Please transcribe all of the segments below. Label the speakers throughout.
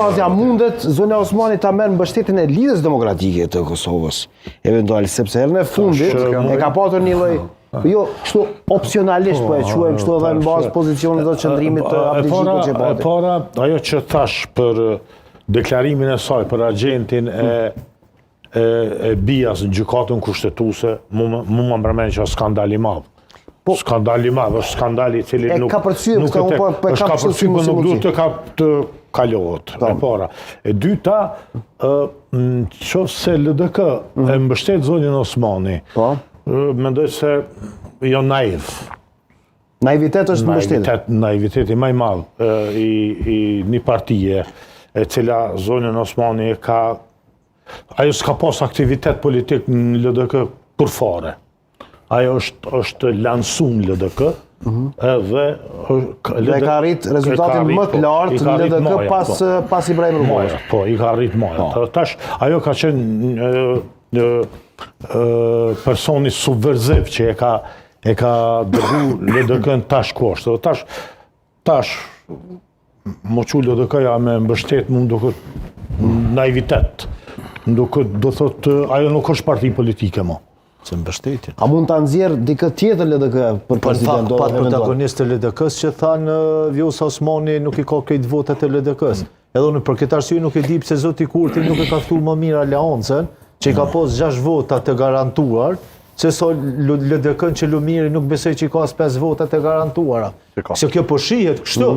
Speaker 1: Azja mundet zona e Osmanit ta merr mbështetjen e Lidhjes Demokratike të Kosovës, eventual, sepse herën e fundit e ka patur një lloj, jo, kështu opsionalisht po e quajmë kështu edhe në bazë pozicionit të qendrimit të Abdixhikut që
Speaker 2: e para, ajo që thash për deklarimin e saj për agentin e Bias në gjykatën kushtetuese, mu më mbërmend që është skandal i madh. Skandal i madh, është skandal i cili nuk
Speaker 1: ka përcyer,
Speaker 2: nuk duhet të kalohet, e para. E dyta, qoftë se LDK e mbështet zonin Osmani, mendoj se jo naiv.
Speaker 1: Naivitet është mbështetje.
Speaker 2: Naiviteti më i madh i një partie e cila zonin Osmani ka, ajo s'ka pas aktivitet politik në LDK përfare. Ajo është lansuar në LDK, edhe
Speaker 1: ka arrit rezultatin më të lartë në LDK pas Ibrahim Rugojës.
Speaker 2: Po, i ka arrit më. Tash, ajo ka qenë personi subversiv që e ka dërgu LDK-n tash kusht. Tash, moqu LDK-ja me mbështet më duket naivitet. Duket, do thotë, ajo nuk është parti politike më.
Speaker 3: Se mbështetje.
Speaker 1: A mund të nxjerrë dikë tjetër LDK për president?
Speaker 3: Pat protagonistë të LDK-s që thanë Vjosa Osmani nuk i ka krejt votat e LDK-s. Edhe për këtë arsye nuk e di pse zoti Kurti nuk e ka ftuar më mirë Aleancën, që i ka pas 6 vota të garantuar, se so LDK-n që Lumiri nuk besoj që i ka as 5 vota të garantuara. Se kjo po shihet kështu.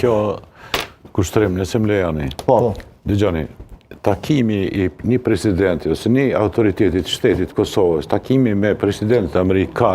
Speaker 4: Kjo kushtrim, nëse më lejoni.
Speaker 1: Po.
Speaker 4: Dëgjoni, takimi i një presidenti ose një autoritetit shtetit Kosovës, takimi me presidentit amerikan